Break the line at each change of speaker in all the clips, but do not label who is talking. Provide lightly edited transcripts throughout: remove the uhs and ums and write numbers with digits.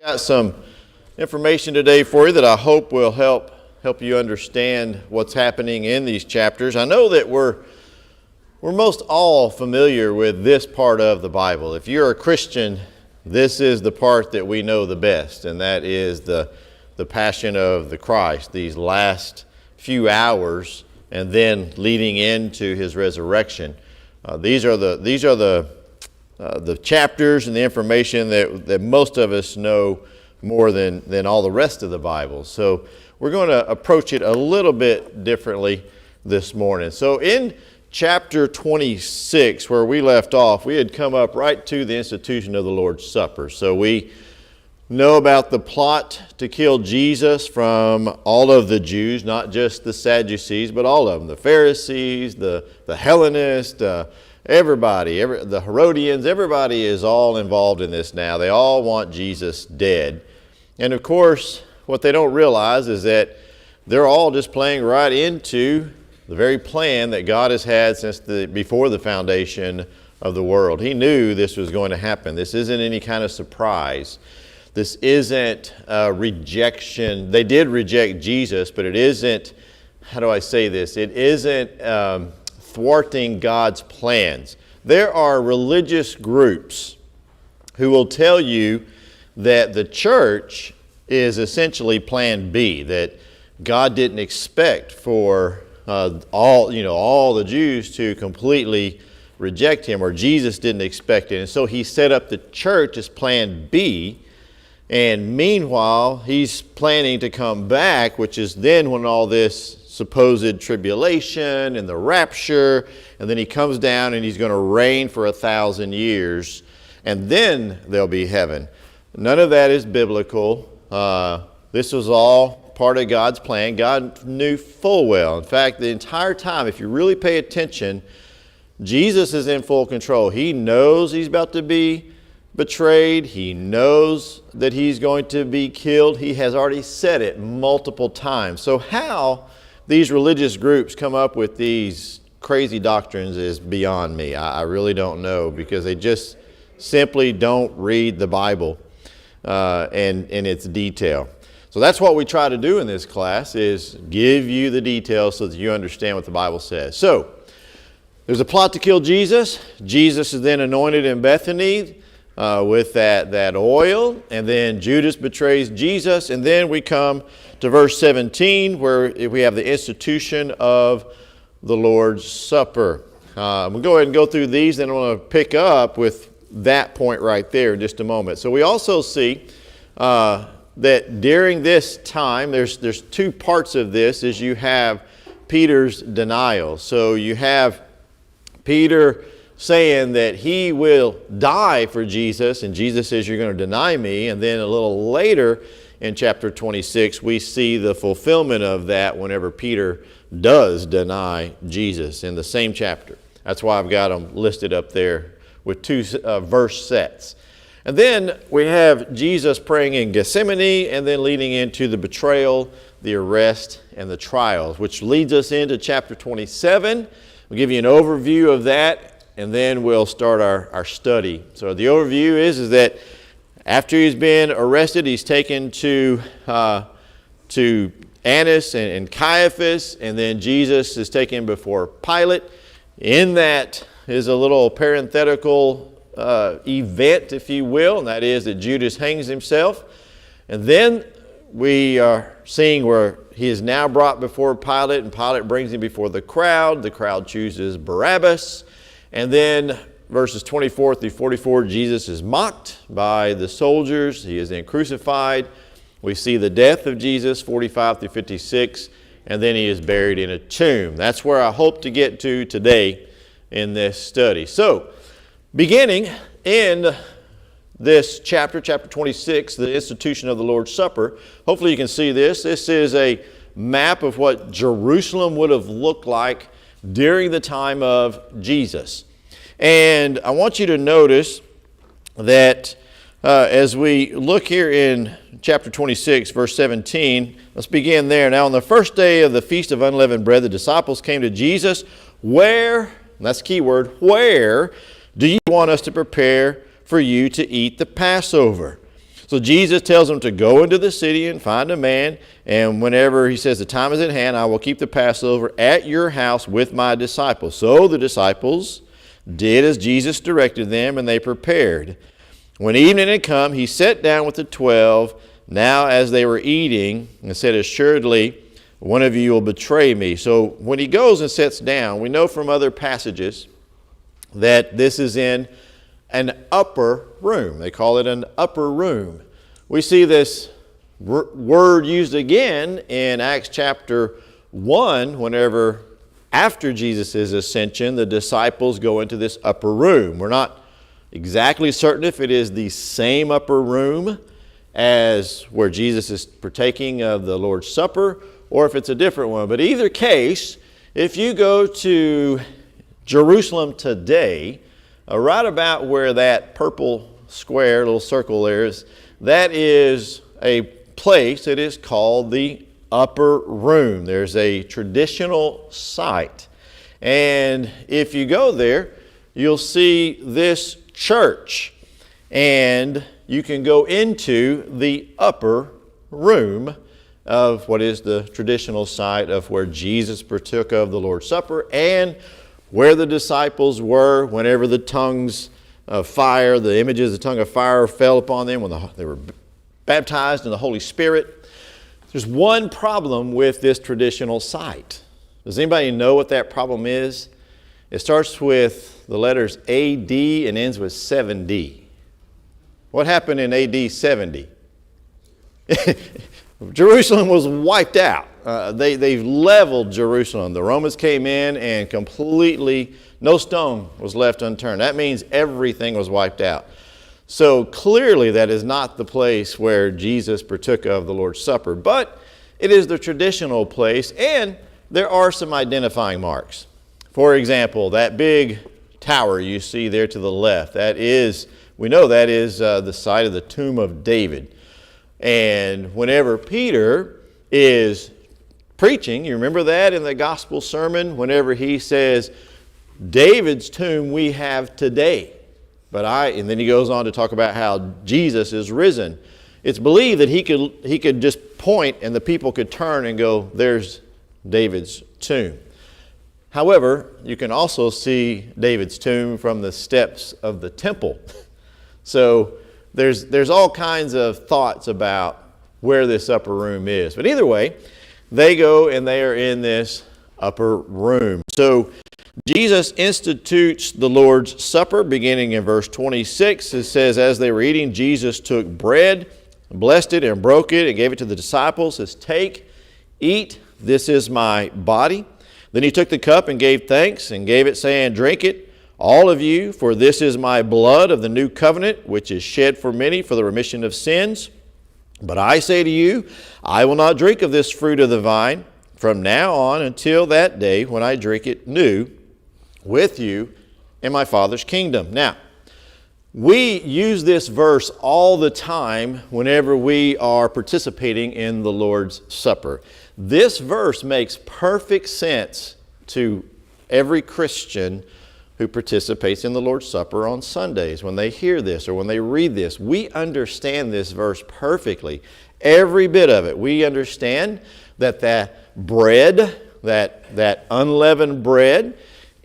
Got some information today for you that I hope will help you understand what's happening in these chapters. I know that we're most all familiar with this part of the Bible. If you're a Christian, this is the part that we know the best, and that is the Passion of the Christ, these last few hours, and then leading into His resurrection. These are the chapters and the information that most of us know more than all the rest of the Bible. So we're going to approach it a little bit differently this morning. So in chapter 26, where we left off, we had come up right to the institution of the Lord's Supper. So we know about the plot to kill Jesus from all of the Jews, not just the Sadducees, but all of them, the Pharisees, the Hellenists, everybody, the Herodians, everybody is all involved in this now. They all want Jesus dead. And of course, what they don't realize is that they're all just playing right into the very plan that God has had since before the foundation of the world. He knew this was going to happen. This isn't any kind of surprise. This isn't rejection. They did reject Jesus, but it isn't, how do I say this? It isn't thwarting God's plans. There are religious groups who will tell you that the church is essentially plan B, that God didn't expect for all the Jews to completely reject Him, or Jesus didn't expect it. And so He set up the church as plan B, and meanwhile He's planning to come back, which is then when all this supposed tribulation and the rapture, and then He comes down and He's going to reign for 1,000 years, and then there'll be heaven. None of that is biblical. This was all part of God's plan. God knew full well. In fact, the entire time, if you really pay attention, Jesus is in full control. He knows He's about to be betrayed. He knows that He's going to be killed. He has already said it multiple times. So how these religious groups come up with these crazy doctrines is beyond me. I really don't know, because they just simply don't read the Bible and in its detail. So that's what we try to do in this class, is give you the details so that you understand what the Bible says. So there's a plot to kill Jesus. Jesus is then anointed in Bethany with that oil, and then Judas betrays Jesus, and then we come to verse 17, where we have the institution of the Lord's Supper. We'll go ahead and go through these, then I want to pick up with that point right there in just a moment. So we also see that during this time, there's two parts of this, is you have Peter's denial. So you have Peter saying that he will die for Jesus, and Jesus says, you're going to deny me. And then a little later in chapter 26, we see the fulfillment of that whenever Peter does deny Jesus in the same chapter. That's why I've got them listed up there with two verse sets. And then we have Jesus praying in Gethsemane, and then leading into the betrayal, the arrest, and the trials, which leads us into chapter 27. We'll give you an overview of that, and then we'll start our study. So the overview is that after he's been arrested, he's taken to Annas and Caiaphas, and then Jesus is taken before Pilate. In that is a little parenthetical event, if you will, and that is that Judas hangs himself. And then we are seeing where he is now brought before Pilate, and Pilate brings him before the crowd. The crowd chooses Barabbas. And then verses 24 through 44, Jesus is mocked by the soldiers. He is then crucified. We see the death of Jesus, 45 through 56, and then he is buried in a tomb. That's where I hope to get to today in this study. So, beginning in this chapter 26, the institution of the Lord's Supper, hopefully you can see this. This is a map of what Jerusalem would have looked like during the time of Jesus. And I want you to notice that as we look here in chapter 26, verse 17, let's begin there. Now on the first day of the Feast of Unleavened Bread, the disciples came to Jesus. Where, that's the key word, where do you want us to prepare for you to eat the Passover? So Jesus tells them to go into the city and find a man, and whenever he says the time is at hand, I will keep the Passover at your house with my disciples. So the disciples did as Jesus directed them, and they prepared. When evening had come, he sat down with the 12. Now as they were eating, and said, assuredly, one of you will betray me. So when he goes and sits down, we know from other passages that this is in an upper room. They call it an upper room. We see this word used again in Acts chapter 1, whenever after Jesus' ascension, the disciples go into this upper room. We're not exactly certain if it is the same upper room as where Jesus is partaking of the Lord's Supper, or if it's a different one. But either case, if you go to Jerusalem today, right about where that purple square, little circle there is, that is a place that is called the upper room. There's a traditional site. And if you go there, you'll see this church. And you can go into the upper room of what is the traditional site of where Jesus partook of the Lord's Supper and where the disciples were whenever the tongues of fire, the images of the tongue of fire fell upon them when they were baptized in the Holy Spirit. There's one problem with this traditional site. Does anybody know what that problem is? It starts with the letters AD and ends with 7D. What happened in AD 70? Jerusalem was wiped out. They've leveled Jerusalem. The Romans came in and completely, no stone was left unturned. That means everything was wiped out. So clearly that is not the place where Jesus partook of the Lord's Supper, but it is the traditional place, and there are some identifying marks. For example, that big tower you see there to the left, we know that is the site of the tomb of David. And whenever Peter is preaching, you remember that in the gospel sermon, whenever he says, David's tomb we have today, and then he goes on to talk about how Jesus is risen. It's believed that he could just point and the people could turn and go, there's David's tomb. However, you can also see David's tomb from the steps of the temple. So there's all kinds of thoughts about where this upper room is. But either way, they go and they are in this upper room. So Jesus institutes the Lord's Supper beginning in verse 26. It says, as they were eating, Jesus took bread, blessed it, and broke it, and gave it to the disciples. It says, take, eat, this is my body. Then he took the cup and gave thanks and gave it, saying, drink it, all of you, for this is my blood of the new covenant, which is shed for many for the remission of sins. But I say to you, I will not drink of this fruit of the vine from now on until that day when I drink it new with you in my Father's kingdom. Now, we use this verse all the time whenever we are participating in the Lord's Supper. This verse makes perfect sense to every Christian who participates in the Lord's Supper on Sundays. When they hear this or when they read this, we understand this verse perfectly. Every bit of it. We understand that bread, that unleavened bread,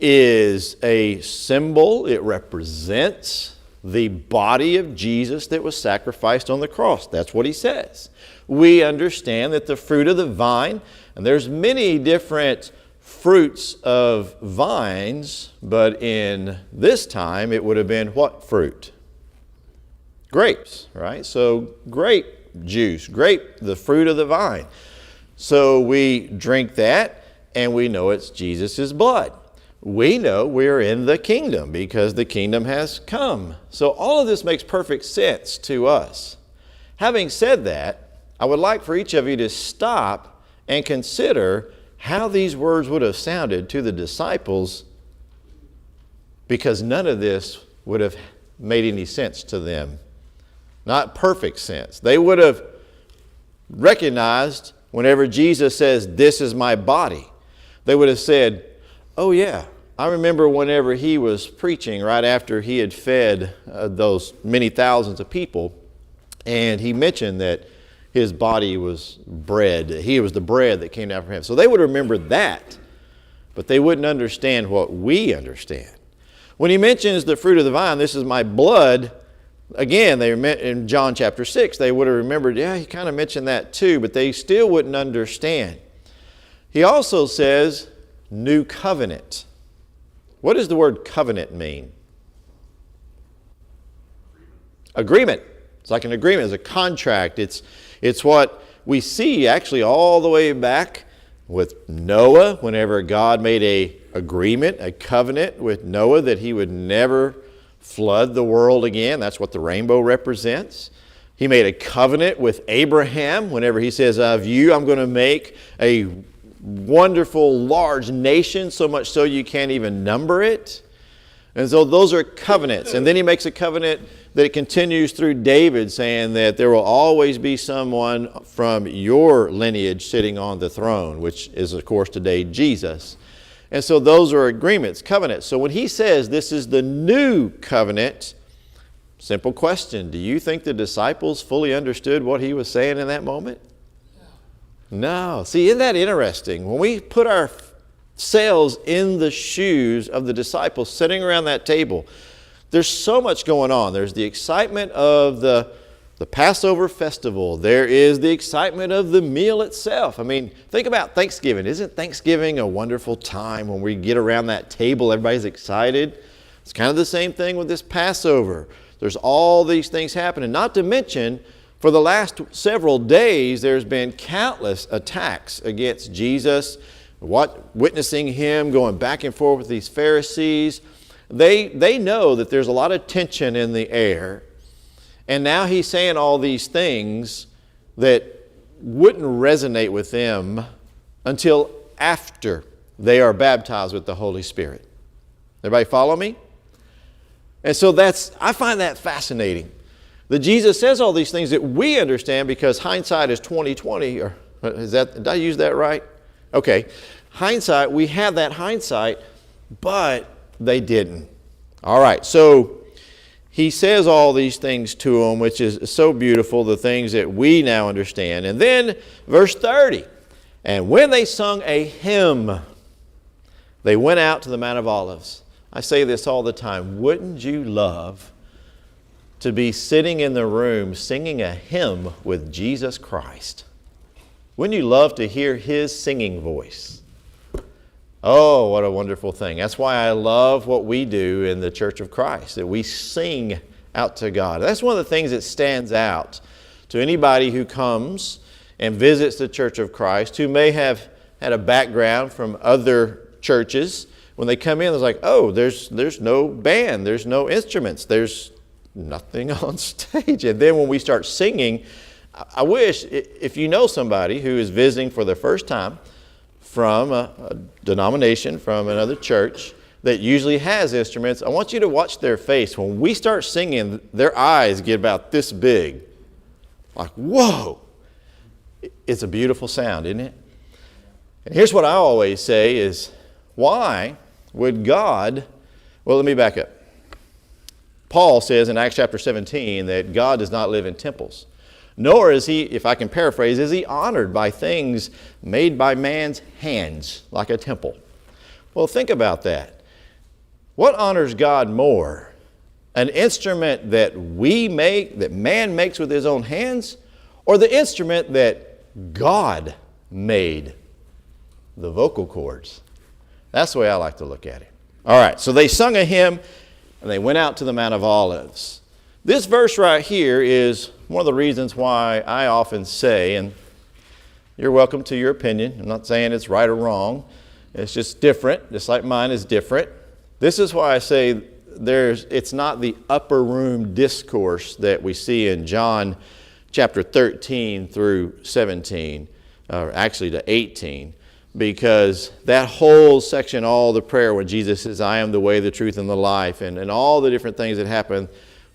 is a symbol. It represents the body of Jesus that was sacrificed on the cross. That's what he says. We understand that the fruit of the vine, and there's many different fruits of vines, but in this time it would have been what fruit? Grapes, right? So grape juice, the fruit of the vine. So we drink that and we know it's Jesus' blood. We know we're in the kingdom because the kingdom has come. So all of this makes perfect sense to us. Having said that, I would like for each of you to stop and consider how these words would have sounded to the disciples, because none of this would have made any sense to them. Not perfect sense. They would have recognized whenever Jesus says, this is my body, they would have said, oh yeah, I remember whenever he was preaching right after he had fed those many thousands of people, And he mentioned that his body was bread. He was the bread that came down from heaven. So they would remember that, but they wouldn't understand what we understand. When he mentions the fruit of the vine, this is my blood, again, they meant in John chapter 6, they would have remembered, yeah, he kind of mentioned that too, but they still wouldn't understand. He also says, new covenant. What does the word covenant mean? Agreement. It's like an agreement. It's a contract. It's what we see actually all the way back with Noah, whenever God made a agreement, a covenant with Noah that he would never flood the world again. That's what the rainbow represents. He made a covenant with Abraham whenever he says, of you I'm going to make a wonderful large nation, so much so you can't even number it. And so those are covenants. And then he makes a covenant that continues through David, saying that there will always be someone from your lineage sitting on the throne, which is, of course, today Jesus. And so those are agreements, covenants. So when he says this is the new covenant, simple question, do you think the disciples fully understood what he was saying in that moment? No. See, isn't that interesting? When we put ourselves in the shoes of the disciples sitting around that table, there's so much going on. There's the excitement of the Passover festival. There is the excitement of the meal itself. I mean, think about Thanksgiving. Isn't Thanksgiving a wonderful time when we get around that table, everybody's excited? It's kind of the same thing with this Passover. There's all these things happening. Not to mention, for the last several days, there's been countless attacks against Jesus, witnessing him, going back and forth with these Pharisees. They know that there's a lot of tension in the air. And now he's saying all these things that wouldn't resonate with them until after they are baptized with the Holy Spirit. Everybody follow me? And so I find that fascinating. That Jesus says all these things that we understand because hindsight is 20/20. Or did I use that right? Okay. Hindsight, we have that hindsight, but they didn't. All right. So he says all these things to them, which is so beautiful, the things that we now understand. And then verse 30, and when they sung a hymn, they went out to the Mount of Olives. I say this all the time. Wouldn't you love to be sitting in the room singing a hymn with Jesus Christ? Wouldn't you love to hear his singing voice? Oh, what a wonderful thing. That's why I love what we do in the Church of Christ, that we sing out to God. That's one of the things that stands out to anybody who comes and visits the Church of Christ, who may have had a background from other churches. When they come in, it's like, oh, there's no band, there's no instruments, there's nothing on stage. And then when we start singing, I wish, if you know somebody who is visiting for the first time from a denomination, from another church that usually has instruments, I want you to watch their face. When we start singing, their eyes get about this big. Like, whoa! It's a beautiful sound, isn't it? And here's what I always say is, why would God... Well, let me back up. Paul says in Acts chapter 17 that God does not live in temples. Nor is he, if I can paraphrase, is he honored by things made by man's hands, like a temple. Well, think about that. What honors God more? An instrument that we make, that man makes with his own hands, or the instrument that God made, the vocal cords? That's the way I like to look at it. All right, so they sung a hymn, and they went out to the Mount of Olives. This verse right here is one of the reasons why I often say, and you're welcome to your opinion. I'm not saying it's right or wrong. It's just different, just like mine is different. This is why I say it's not the upper room discourse that we see in John chapter 13 through 17, or actually to 18, because that whole section, all the prayer when Jesus says, I am the way, the truth, and the life, and all the different things that happen,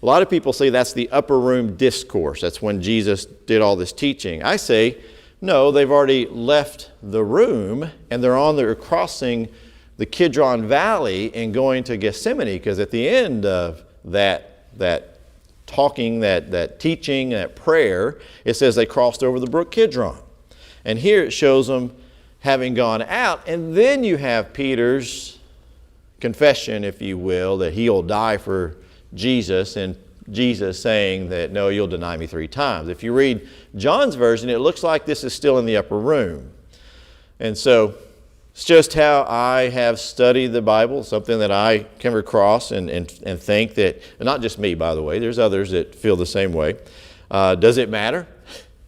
a lot of people say that's the upper room discourse. That's when Jesus did all this teaching. I say, no, they've already left the room and they're crossing the Kidron Valley and going to Gethsemane, because at the end of that talking, that teaching, that prayer, it says they crossed over the brook Kidron. And here it shows them having gone out. And then you have Peter's confession, if you will, that he'll die for Jesus, and Jesus saying that, no, you'll deny me 3 times. If you read John's version, it looks like this is still in the upper room. And so it's just how I have studied the Bible, something that I come across and think that, and not just me, by the way, there's others that feel the same way. Does it matter?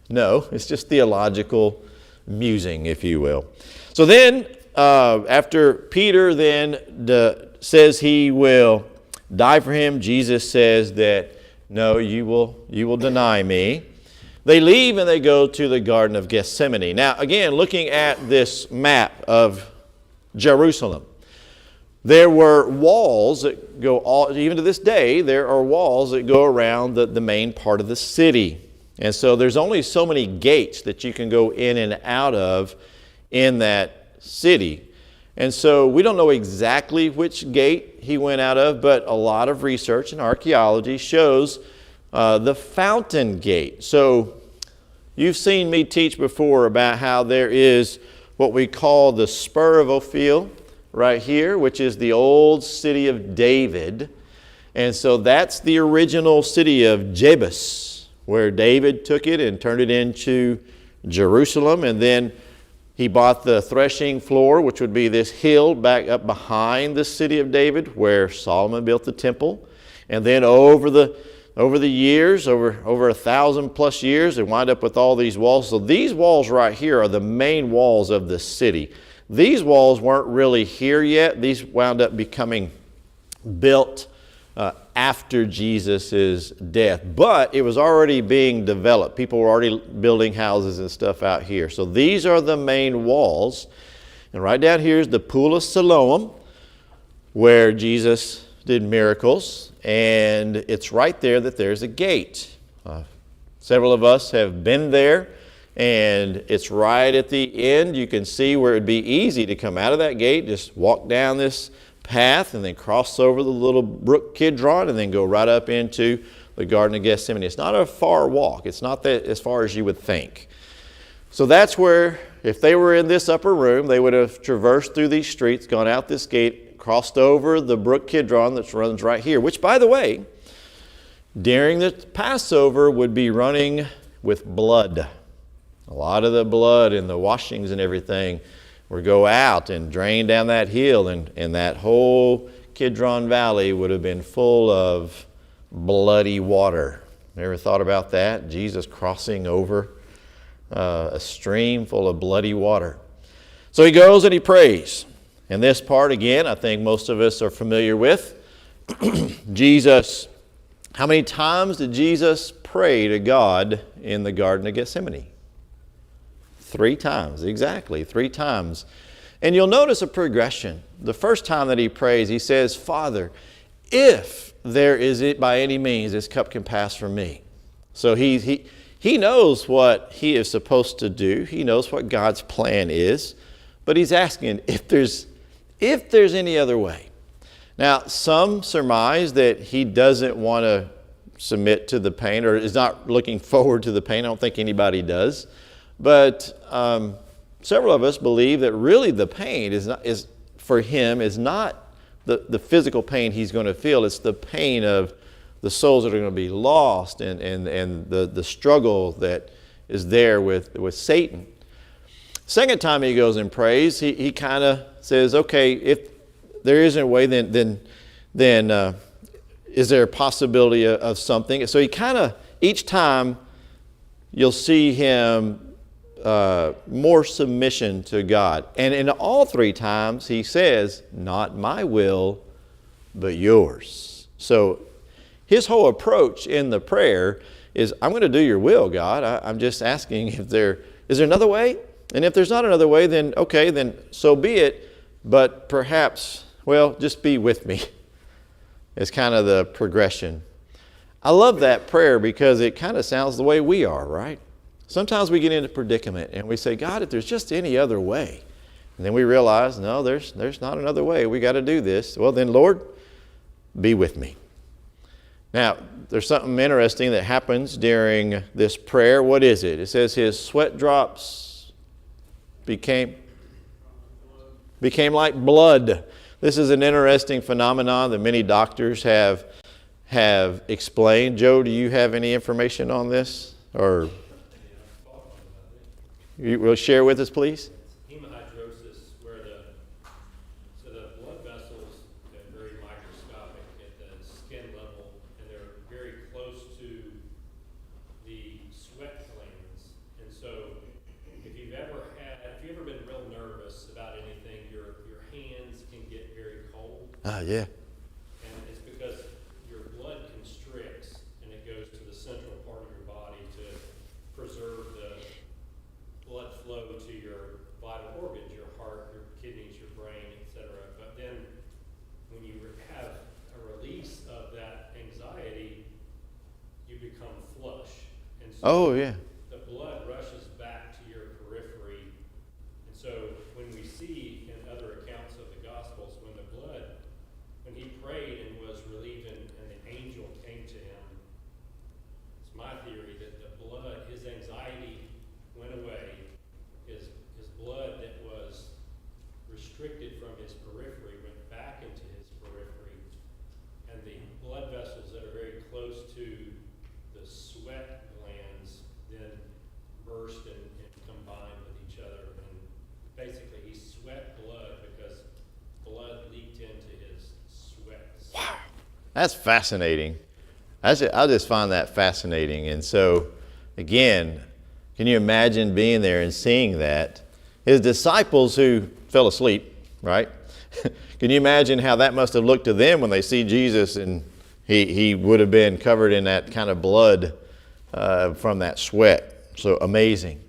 No, it's just theological musing, if you will. So then, after Peter then says he will die for him, Jesus says that, no, you will deny me. They leave and they go to the Garden of Gethsemane. Now, again, looking at this map of Jerusalem, there were walls that go even to this day, there are walls that go around the main part of the city. And so there's only so many gates that you can go in and out of in that city. And so we don't know exactly which gate he went out of, but a lot of research and archaeology shows the Fountain Gate. So you've seen me teach before about how there is what we call the Spur of Ophel right here, which is the old city of David. And so that's the original city of Jebus, where David took it and turned it into Jerusalem. And then he bought the threshing floor, which would be this hill back up behind the city of David, where Solomon built the temple. And then over the years, over 1,000+ years, they wind up with all these walls. So these walls right here are the main walls of the city. These walls weren't really here yet. These wound up becoming built after Jesus' death. But it was already being developed. People were already building houses and stuff out here. So these are the main walls. And right down here is the Pool of Siloam, where Jesus did miracles. And it's right there that there's a gate. Several of us have been there. And it's right at the end. You can see where it'd be easy to come out of that gate, just walk down this path and then cross over the little brook Kidron and then go right up into the Garden of Gethsemane. It's not a far walk. It's not that as far as you would think. So that's where, if they were in this upper room, they would have traversed through these streets, gone out this gate, crossed over the brook Kidron that runs right here, which, by the way, during the Passover would be running with blood. A lot of the blood and the washings and everything would go out and drain down that hill, and that whole Kidron Valley would have been full of bloody water. Ever thought about that? Jesus crossing over a stream full of bloody water. So he goes and he prays. And this part, again, I think most of us are familiar with. Jesus, how many times did Jesus pray to God in the Garden of Gethsemane? 3 times, exactly, 3 times. And you'll notice a progression. The first time that he prays, he says, Father, if there is it by any means, this cup can pass from me. So he knows what he is supposed to do. He knows what God's plan is. But he's asking if there's any other way. Now, some surmise that he doesn't want to submit to the pain, or is not looking forward to the pain. I don't think anybody does. But several of us believe that really the pain for him is not the physical pain he's going to feel. It's the pain of the souls that are going to be lost and the struggle that is there with Satan. Second time he goes and prays, he kind of says, okay, if there isn't a way, then is there a possibility of something? So he kind of, each time you'll see him more submission to God. And in all 3 times he says, not my will, but yours. So his whole approach in the prayer is, I'm going to do your will, God. I'm just asking is there another way? And if there's not another way, then okay, then so be it. But perhaps, well, just be with me. It's kind of the progression. I love that prayer because it kind of sounds the way we are, right? Sometimes we get into a predicament and we say, God, if there's just any other way. And then we realize, no, there's not another way. We got to do this. Well, then, Lord, be with me. Now, there's something interesting that happens during this prayer. What is it? It says his sweat drops became like blood. This is an interesting phenomenon that many doctors have explained. Joe, do you have any information on this? Or you will share with us, please?
Hemihydrosis, where the blood vessels are very microscopic at the skin level, and they're very close to the sweat glands. And so if you've ever been real nervous about anything, your hands can get very cold.
Yeah.
And it's because your blood constricts and it goes to the central part of your body to preserve the blood flow to your vital organs, your heart, your kidneys, your brain, etc. But then when you have a release of that anxiety, you become flush. And so the blood rushes back to your periphery. And so when we see in other accounts of the Gospels, when he prayed and was relieved and the angel came to him, it's my theory that the blood, his anxiety went away. His blood that was restricted from his periphery went back into his periphery. And the blood vessels that are very close to the sweat glands then burst and combined with each other. And basically he sweat blood because blood leaked into his sweat.
Wow. That's fascinating. I just find that fascinating. And so, again, can you imagine being there and seeing that? His disciples who fell asleep, right? Can you imagine how that must have looked to them when they see Jesus and he would have been covered in that kind of blood from that sweat. So amazing.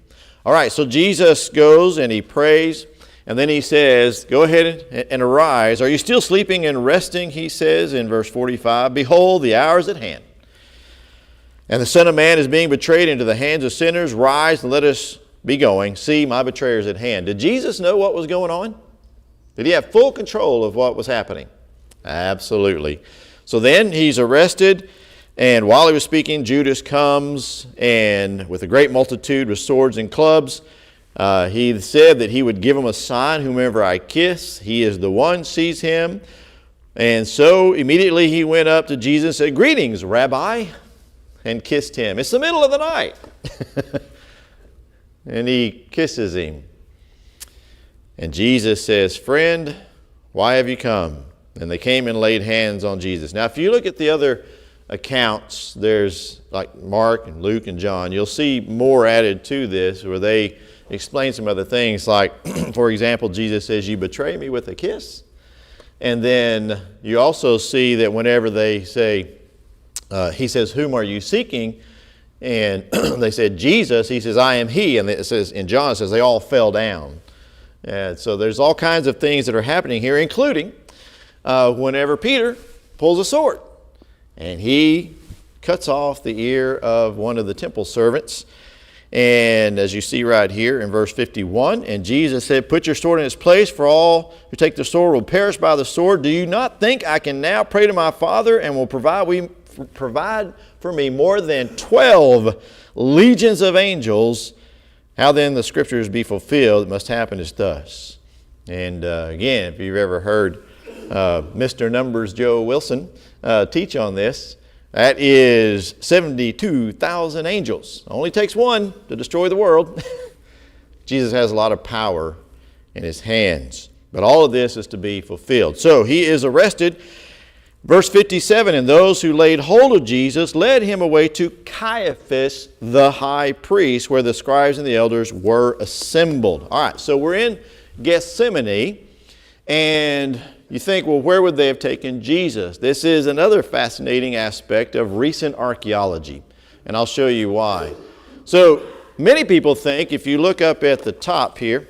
All right, so Jesus goes and he prays, and then he says, go ahead and arise. Are you still sleeping and resting, he says in verse 45. Behold, the hour is at hand, and the Son of Man is being betrayed into the hands of sinners. Rise and let us be going. See, my betrayer is at hand. Did Jesus know what was going on? Did he have full control of what was happening? Absolutely. So then he's arrested, and while he was speaking, Judas comes, and with a great multitude with swords and clubs, he said that he would give him a sign, whomever I kiss, he is the one. Seize him. And so immediately he went up to Jesus and said, greetings, Rabbi, and kissed him. It's the middle of the night. And he kisses him. And Jesus says, friend, why have you come? And they came and laid hands on Jesus. Now, if you look at the other accounts, there's like Mark and Luke and John, you'll see more added to this where they explain some other things. Like, for example, Jesus says, you betray me with a kiss. And then you also see that whenever they say, he says, whom are you seeking? And they said, Jesus. He says, I am he. And it says, in John, it says, they all fell down. And so there's all kinds of things that are happening here, including whenever Peter pulls a sword. And he cuts off the ear of one of the temple servants. And as you see right here in verse 51, and Jesus said, put your sword in its place, for all who take the sword will perish by the sword. Do you not think I can now pray to my Father and will provide for me more than 12 legions of angels? How then the scriptures be fulfilled, it must happen as thus. And again, if you've ever heard Mr. Numbers Joe Wilson teach on this, that is 72,000 angels. Only takes one to destroy the world. Jesus has a lot of power in his hands. But all of this is to be fulfilled. So he is arrested. Verse 57, and those who laid hold of Jesus led him away to Caiaphas, the high priest, where the scribes and the elders were assembled. All right, so we're in Gethsemane, and you think, well, where would they have taken Jesus? This is another fascinating aspect of recent archaeology, and I'll show you why. So many people think, if you look up at the top here,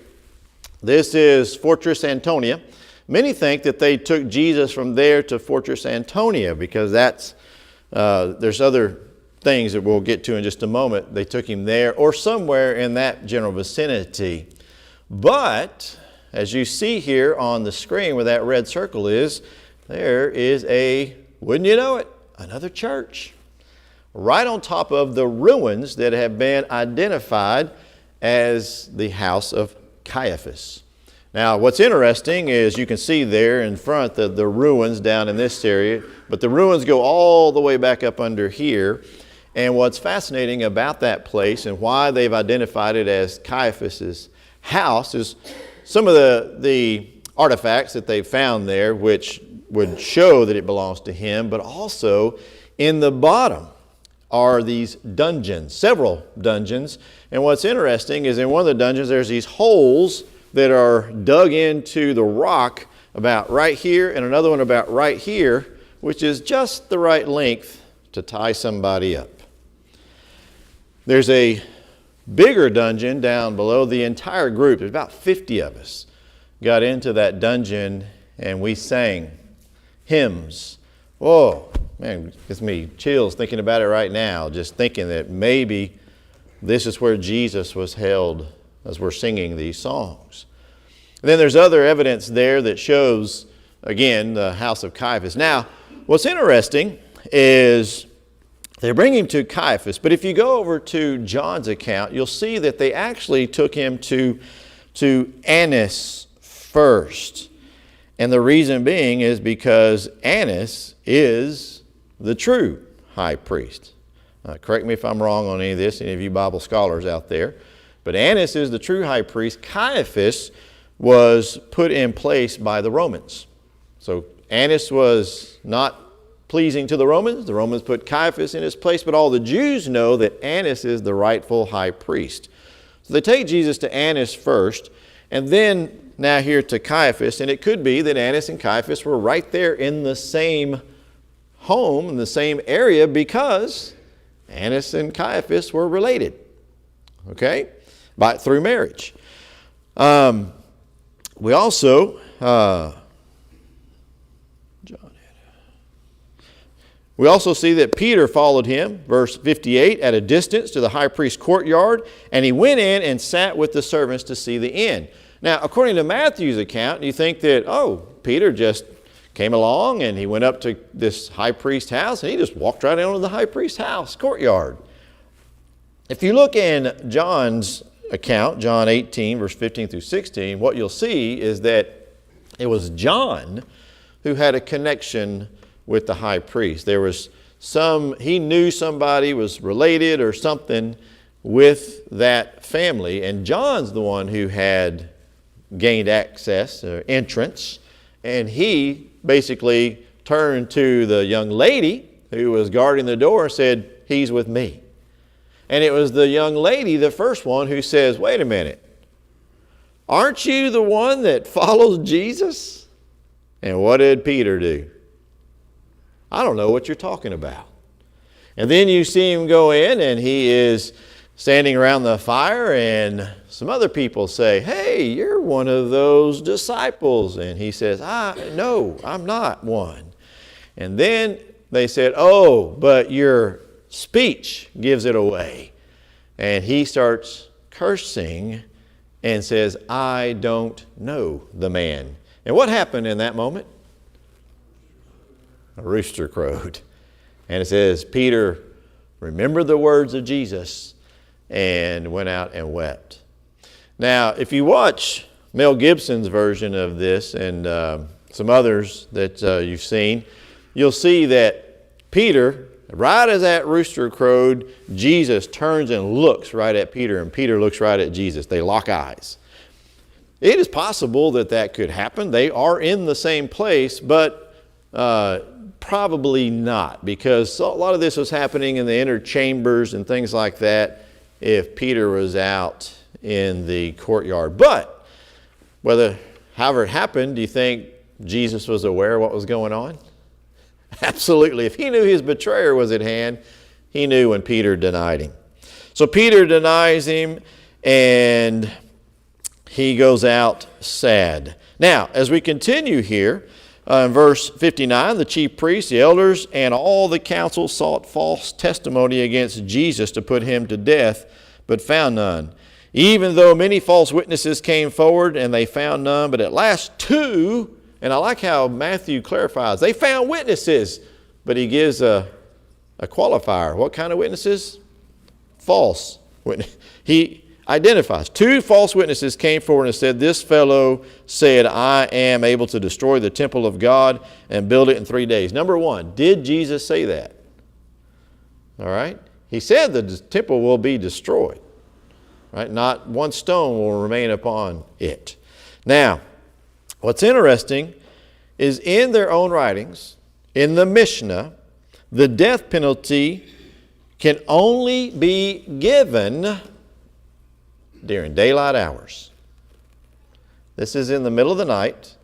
this is Fortress Antonia. Many think that they took Jesus from there to Fortress Antonia because there's other things that we'll get to in just a moment. They took him there or somewhere in that general vicinity. But as you see here on the screen where that red circle is, there is wouldn't you know it, Another church. Right on top of the ruins that have been identified as the house of Caiaphas. Now, what's interesting is you can see there in front the ruins down in this area, but the ruins go all the way back up under here. And what's fascinating about that place and why they've identified it as Caiaphas's house is some of the artifacts that they've found there, which would show that it belongs to him, but also in the bottom are these dungeons, several dungeons. And what's interesting is in one of the dungeons there's these holes that are dug into the rock about right here and another one about right here, which is just the right length to tie somebody up. There's a bigger dungeon down below the entire group. There's about 50 of us got into that dungeon and we sang hymns. Whoa, man, gives me chills thinking about it right now, just thinking that maybe this is where Jesus was held as we're singing these songs. And then there's other evidence there that shows, again, the house of Caiaphas. Now, what's interesting is they bring him to Caiaphas, but if you go over to John's account, you'll see that they actually took him to Annas first. And the reason being is because Annas is the true high priest. Correct me if I'm wrong on any of this, any of you Bible scholars out there. But Annas is the true high priest. Caiaphas was put in place by the Romans. So Annas was not pleasing to the Romans. The Romans put Caiaphas in his place, but all the Jews know that Annas is the rightful high priest. So they take Jesus to Annas first, and then now here to Caiaphas, and it could be that Annas and Caiaphas were right there in the same home, in the same area, because Annas and Caiaphas were related, okay, through marriage. We also, we also see that Peter followed him, verse 58, at a distance to the high priest's courtyard, and he went in and sat with the servants to see the end. Now, according to Matthew's account, you think that, Peter just came along and he went up to this high priest's house and he just walked right into the high priest's house, courtyard. If you look in John's account, John 18, verse 15 through 16, what you'll see is that it was John who had a connection with the high priest. There was he knew somebody was related or something with that family, and John's the one who had gained access or entrance, and he basically turned to the young lady who was guarding the door and said, "He's with me." And it was the young lady, the first one, who says, "Wait a minute, aren't you the one that follows Jesus?" And what did Peter do? "I don't know what you're talking about." And then you see him go in and he is standing around the fire, and some other people say, "Hey, you're one of those disciples." And he says, "No, I'm not one." And then they said, "Oh, but your speech gives it away." And he starts cursing and says, "I don't know the man." And what happened in that moment? A rooster crowed. And it says, Peter remembered the words of Jesus and went out and wept. Now, if you watch Mel Gibson's version of this and some others that you've seen, you'll see that Peter, right as that rooster crowed, Jesus turns and looks right at Peter, and Peter looks right at Jesus. They lock eyes. It is possible that that could happen. They are in the same place, but probably not, because a lot of this was happening in the inner chambers and things like that if Peter was out in the courtyard. But however it happened, do you think Jesus was aware of what was going on? Absolutely. If he knew his betrayer was at hand, he knew when Peter denied him. So Peter denies him and he goes out sad. Now, as we continue here, in verse 59, the chief priests, the elders, and all the council sought false testimony against Jesus to put him to death, but found none. Even though many false witnesses came forward, and they found none, but at last two, and I like how Matthew clarifies, they found witnesses, but he gives a qualifier. What kind of witnesses? False witness. He identifies. 2 false witnesses came forward and said, this fellow said, I am able to destroy the temple of God and build it in 3 days. Number 1, did Jesus say that? All right. He said the temple will be destroyed. Right? Not one stone will remain upon it. Now, what's interesting is in their own writings, in the Mishnah, the death penalty can only be given during daylight hours. This is in the middle of the night,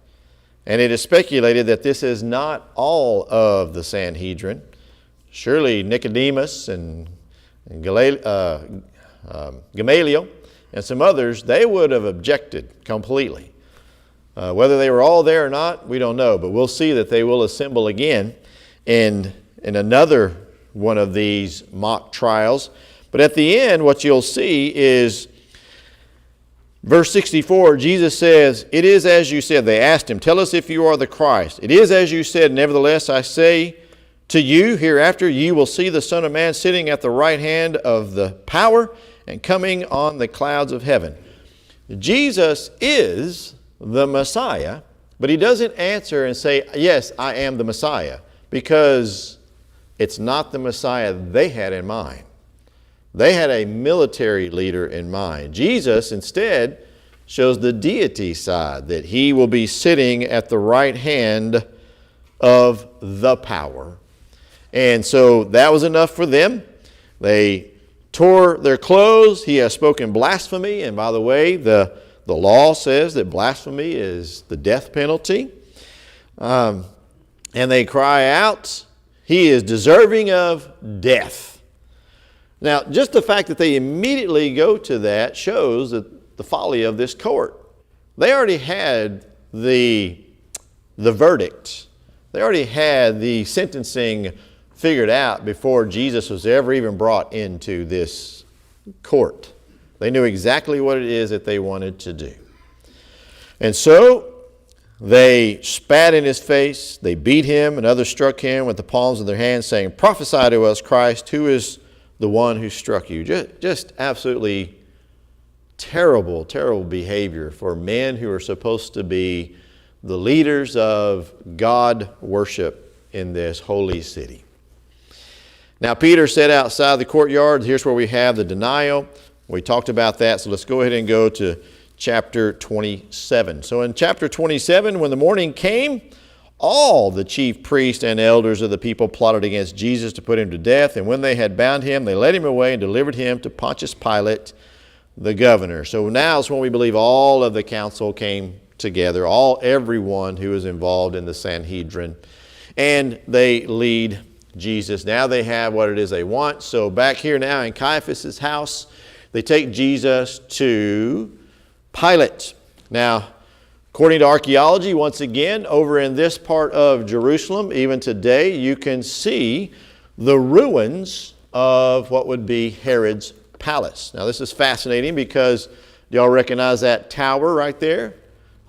and it is speculated that this is not all of the Sanhedrin. Surely Nicodemus and Gamaliel and some others, they would have objected completely. Whether they were all there or not, we don't know, but we'll see that they will assemble again in another one of these mock trials. But at the end, what you'll see is verse 64, Jesus says, it is as you said. They asked him, tell us if you are the Christ. It is as you said, nevertheless I say to you, hereafter you will see the Son of Man sitting at the right hand of the power and coming on the clouds of heaven. Jesus is the Messiah, but he doesn't answer and say, yes, I am the Messiah, because it's not the Messiah they had in mind. They had a military leader in mind. Jesus instead shows the deity side, that he will be sitting at the right hand of the power. And so that was enough for them. They tore their clothes. He has spoken blasphemy. And by the way, the law says that blasphemy is the death penalty. And they cry out, he is deserving of death. Now, just the fact that they immediately go to that shows that the folly of this court. They already had the verdict. They already had the sentencing figured out before Jesus was ever even brought into this court. They knew exactly what it is that they wanted to do. And so they spat in his face, they beat him, and others struck him with the palms of their hands, saying, prophesy to us, Christ, who is the one who struck you? Just absolutely terrible, terrible behavior for men who are supposed to be the leaders of God worship in this holy city. Now, Peter sat outside the courtyard. Here's where we have the denial. We talked about that, so let's go ahead and go to chapter 27. So in chapter 27, when the morning came, all the chief priests and elders of the people plotted against Jesus to put him to death. And when they had bound him, they led him away and delivered him to Pontius Pilate, the governor. So now is when we believe all of the council came together, everyone who was involved in the Sanhedrin, and they lead Jesus. Now they have what it is they want. So back here now in Caiaphas' house, they take Jesus to Pilate. Now, according to archaeology, once again, over in this part of Jerusalem, even today, you can see the ruins of what would be Herod's palace. Now, this is fascinating because do y'all recognize that tower right there?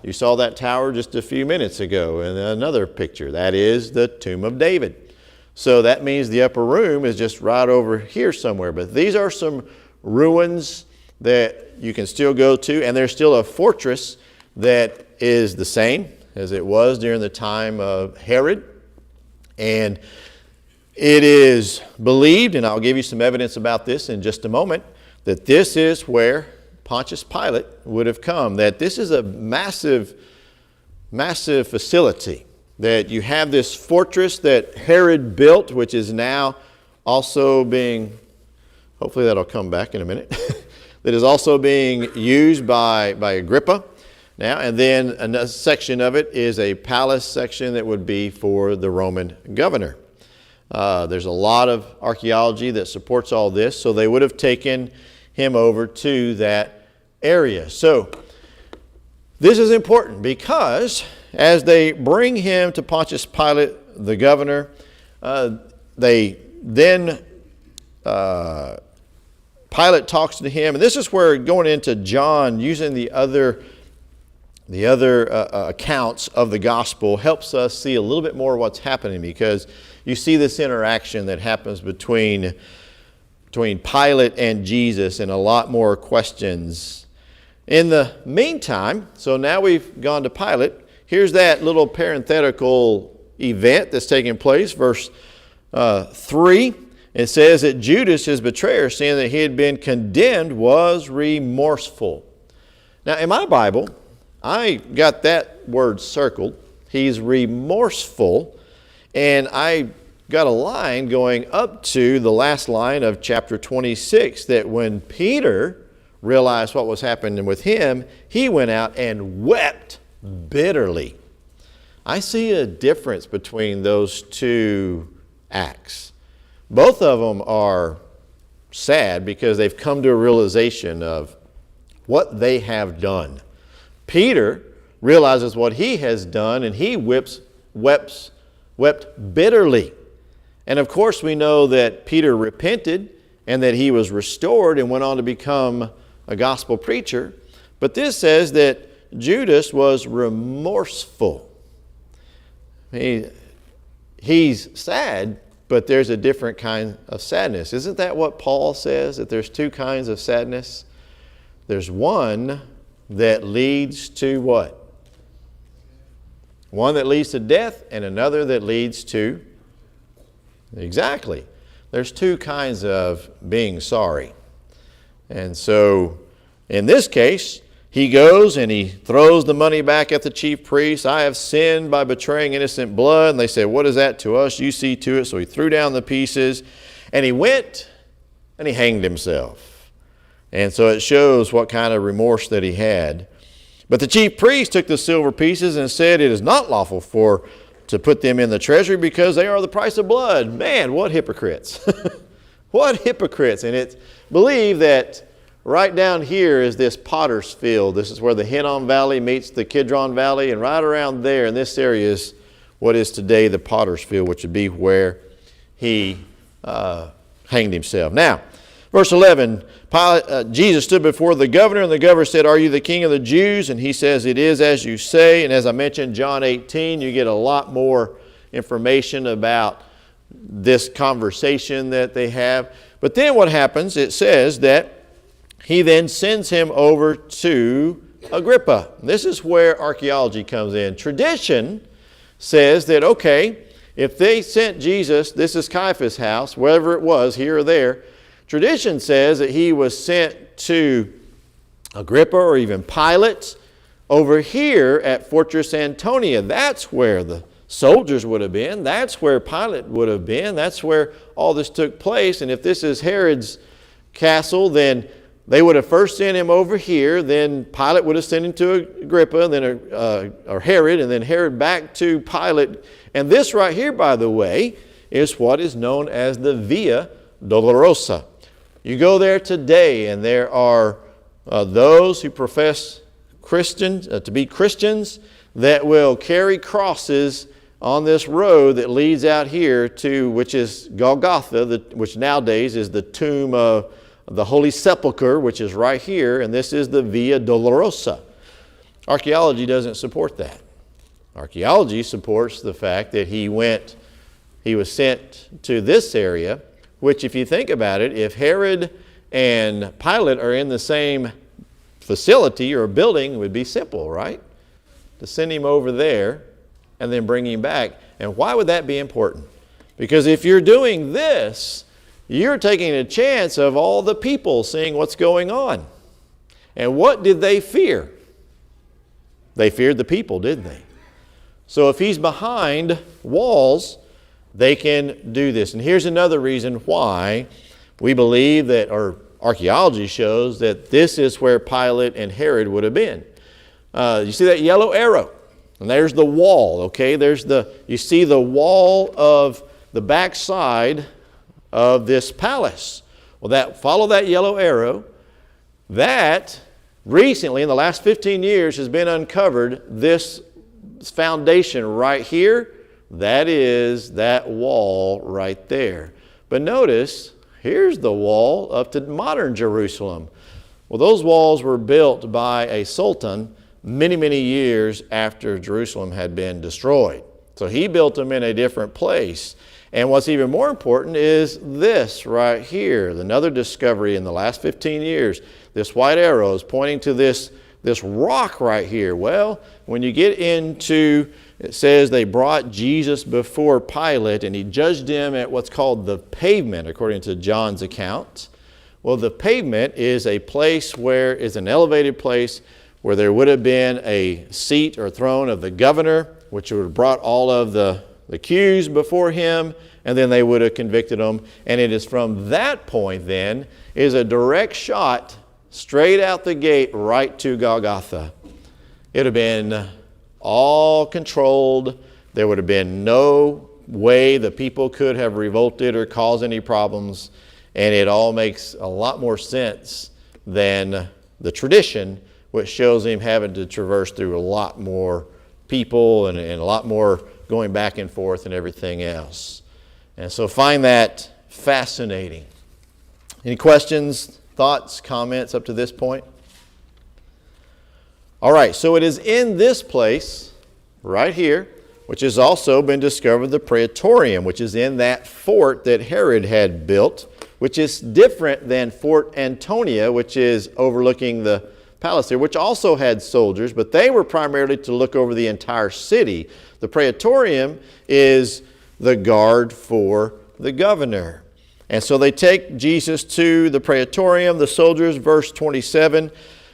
You saw that tower just a few minutes ago in another picture. That is the tomb of David. So that means the upper room is just right over here somewhere. But these are some ruins that you can still go to, and there's still a fortress that is the same as it was during the time of Herod. And it is believed, and I'll give you some evidence about this in just a moment, that this is where Pontius Pilate would have come, that this is a massive, massive facility, that you have this fortress that Herod built, which is now also being, hopefully that'll come back in a minute, that is also being used by Agrippa now. And then another section of it is a palace section that would be for the Roman governor. There's a lot of archaeology that supports all this, so they would have taken him over to that area. So this is important because as they bring him to Pontius Pilate, the governor, they then Pilate talks to him, and this is where going into John, using the other accounts of the gospel, helps us see a little bit more of what's happening, because you see this interaction that happens between Pilate and Jesus and a lot more questions. In the meantime, so now we've gone to Pilate. Here's that little parenthetical event that's taking place. Verse 3, it says that Judas, his betrayer, seeing that he had been condemned, was remorseful. Now, in my Bible, I got that word circled. He's remorseful. And I got a line going up to the last line of chapter 26, that when Peter realized what was happening with him, he went out and wept bitterly. I see a difference between those two acts. Both of them are sad because they've come to a realization of what they have done. Peter realizes what he has done, and he wept bitterly. And of course we know that Peter repented and that he was restored and went on to become a gospel preacher. But this says that Judas was remorseful. He's sad, but there's a different kind of sadness. Isn't that what Paul says, that there's two kinds of sadness? There's one that leads to what? One that leads to death and another that leads to... Exactly. There's two kinds of being sorry. And so, in this case, he goes and he throws the money back at the chief priests. I have sinned by betraying innocent blood. And they say, what is that to us? You see to it. So he threw down the pieces and he went and he hanged himself. And so it shows what kind of remorse that he had. But the chief priest took the silver pieces and said, it is not lawful to put them in the treasury because they are the price of blood. Man, what hypocrites. What hypocrites. And it's believed that right down here is this potter's field. This is where the Hinnom Valley meets the Kidron Valley. And right around there in this area is what is today the potter's field, which would be where he hanged himself. Now, verse 11, Jesus stood before the governor, and the governor said, are you the king of the Jews? And he says, it is as you say. And as I mentioned, John 18, you get a lot more information about this conversation that they have. But then what happens, it says that he then sends him over to Agrippa. This is where archaeology comes in. Tradition says that, okay, if they sent Jesus, this is Caiaphas' house, wherever it was, here or there, tradition says that he was sent to Agrippa or even Pilate over here at Fortress Antonia. That's where the soldiers would have been. That's where Pilate would have been. That's where all this took place. And if this is Herod's castle, then they would have first sent him over here. Then Pilate would have sent him to Agrippa, then or Herod, and then Herod back to Pilate. And this right here, by the way, is what is known as the Via Dolorosa. You go there today, and there are those who profess Christians to be Christians that will carry crosses on this road that leads out here to, which is Golgotha, which nowadays is the tomb of the Holy Sepulchre, which is right here, and this is the Via Dolorosa. Archaeology doesn't support that. Archaeology supports the fact that he was sent to this area, which if you think about it, if Herod and Pilate are in the same facility or building, it would be simple, right? To send him over there and then bring him back. And why would that be important? Because if you're doing this, you're taking a chance of all the people seeing what's going on. And what did they fear? They feared the people, didn't they? So if he's behind walls, they can do this. And here's another reason why we believe that, or archaeology shows that this is where Pilate and Herod would have been. You see that yellow arrow? And there's the wall, okay? You see the wall of the backside of this palace. Well, follow that yellow arrow. That recently, in the last 15 years, has been uncovered. This foundation right here, that is that wall right there. But notice, here's the wall up to modern Jerusalem. Well, those walls were built by a sultan many, many years after Jerusalem had been destroyed. So he built them in a different place. And what's even more important is this right here, another discovery in the last 15 years. This white arrow is pointing to this rock right here. Well, when you get into, it says they brought Jesus before Pilate and he judged him at what's called the pavement, according to John's account. Well, the pavement is a place where, is an elevated place where there would have been a seat or throne of the governor, which would have brought all of the accused before him, and then they would have convicted them. And it is from that point then is a direct shot straight out the gate right to Golgotha. It would have been all controlled. There would have been no way the people could have revolted or caused any problems. And it all makes a lot more sense than the tradition, which shows him having to traverse through a lot more people and a lot more going back and forth and everything else. And so find that fascinating. Any questions, thoughts, comments up to this point? All right, so it is in this place right here, which has also been discovered the Praetorium, which is in that fort that Herod had built, which is different than Fort Antonia, which is overlooking the palace here, which also had soldiers, but they were primarily to look over the entire city. The Praetorium is the guard for the governor. And so they take Jesus to the Praetorium. The soldiers, verse 27,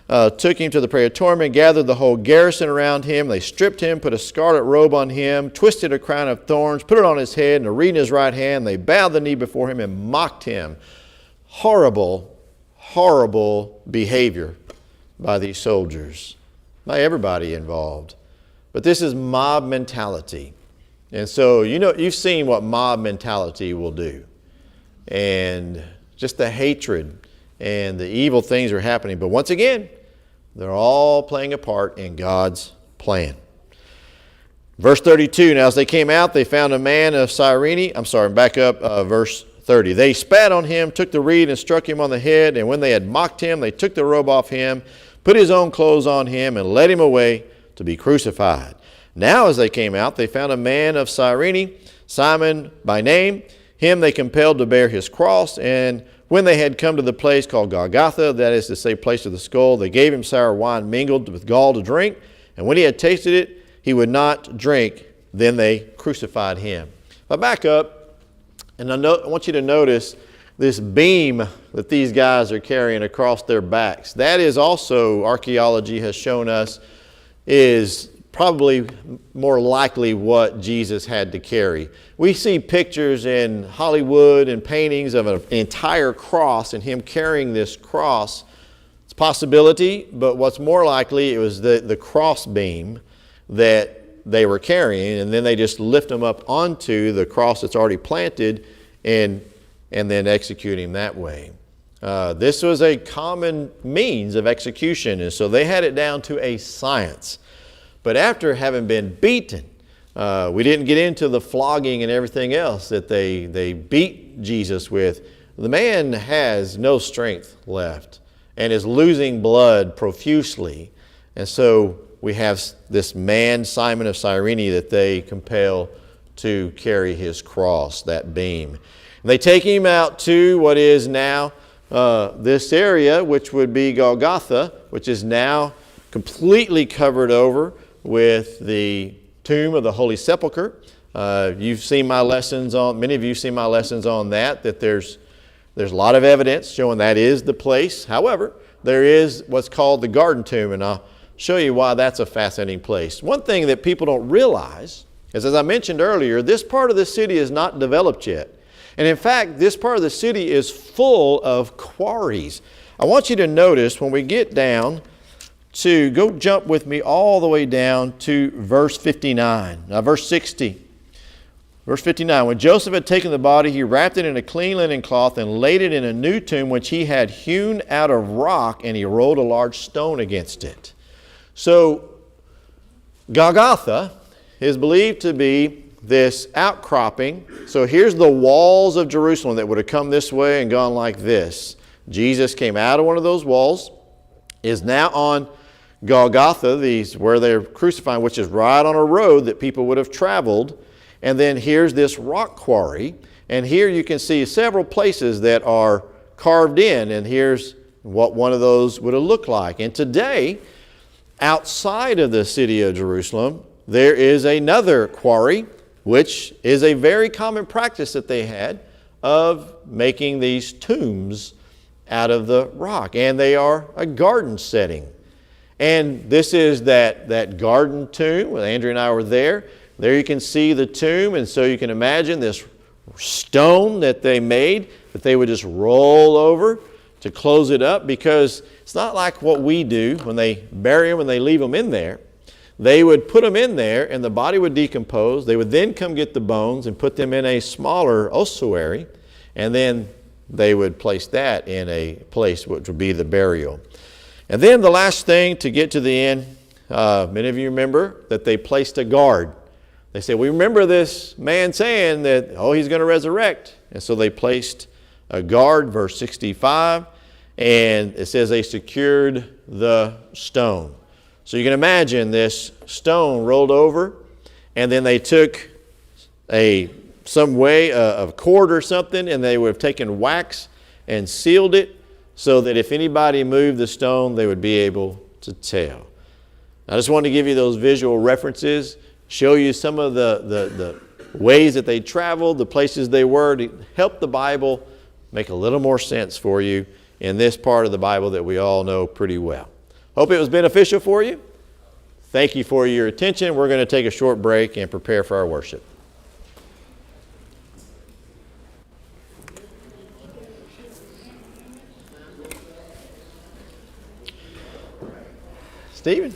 took him to the Praetorium and gathered the whole garrison around him. They stripped him, put a scarlet robe on him, twisted a crown of thorns, put it on his head and a reed in his right hand. They bowed the knee before him and mocked him. Horrible, horrible behavior by these soldiers, by everybody involved. But this is mob mentality. And so, you've seen what mob mentality will do. And just the hatred and the evil things are happening. But once again, they're all playing a part in God's plan. Verse 32, now as they came out, they found a man of Cyrene. Verse 30. They spat on him, took the reed and struck him on the head. And when they had mocked him, they took the robe off him, put his own clothes on him, and led him away to be crucified. Now as they came out, they found a man of Cyrene, Simon by name. Him they compelled to bear his cross. And when they had come to the place called Golgotha, that is to say, place of the skull, they gave him sour wine mingled with gall to drink. And when he had tasted it, he would not drink. Then they crucified him. But back up, and I want you to notice this beam that these guys are carrying across their backs. That is also, archaeology has shown us, is probably more likely what Jesus had to carry. We see pictures in Hollywood and paintings of an entire cross and him carrying this cross. It's a possibility, but what's more likely, it was the cross beam that they were carrying, and then they just lift them up onto the cross that's already planted and then execute him that way. This was a common means of execution, and so they had it down to a science. But after having been beaten, we didn't get into the flogging and everything else that they beat Jesus with. The man has no strength left and is losing blood profusely. And so we have this man, Simon of Cyrene, that they compel to carry his cross, that beam. And they take him out to what is now this area, which would be Golgotha, which is now completely covered over with the tomb of the Holy Sepulchre. You've seen my lessons on, many of you have seen my lessons on that there's a lot of evidence showing that is the place. However, there is what's called the Garden Tomb, and I'll show you why that's a fascinating place. One thing that people don't realize is, as I mentioned earlier, this part of the city is not developed yet. And in fact, this part of the city is full of quarries. I want you to notice when we get down to, go jump with me all the way down to verse 59. Now verse 60. Verse 59, when Joseph had taken the body, he wrapped it in a clean linen cloth and laid it in a new tomb which he had hewn out of rock, and he rolled a large stone against it. So Golgotha is believed to be this outcropping. So here's the walls of Jerusalem that would have come this way and gone like this. Jesus came out of one of those walls, is now on Golgotha, where they're crucifying, which is right on a road that people would have traveled. And then here's this rock quarry. And here you can see several places that are carved in. And here's what one of those would have looked like. And today, outside of the city of Jerusalem, there is another quarry, which is a very common practice that they had of making these tombs out of the rock. And they are a garden setting. And this is that garden tomb. Well, Andrea and I were there. There you can see the tomb, and so you can imagine this stone that they made that they would just roll over to close it up, because it's not like what we do when they bury them and they leave them in there. They would put them in there and the body would decompose. They would then come get the bones and put them in a smaller ossuary, and then they would place that in a place which would be the burial. And then the last thing to get to the end, many of you remember that they placed a guard. They said, we remember this man saying that, he's going to resurrect. And so they placed a guard, verse 65, and it says they secured the stone. So you can imagine this stone rolled over, and then they took some way of cord or something, and they would have taken wax and sealed it so that if anybody moved the stone, they would be able to tell. I just wanted to give you those visual references, show you some of the ways that they traveled, the places they were, to help the Bible make a little more sense for you in this part of the Bible that we all know pretty well. Hope it was beneficial for you. Thank you for your attention. We're going to take a short break and prepare for our worship. Stephen?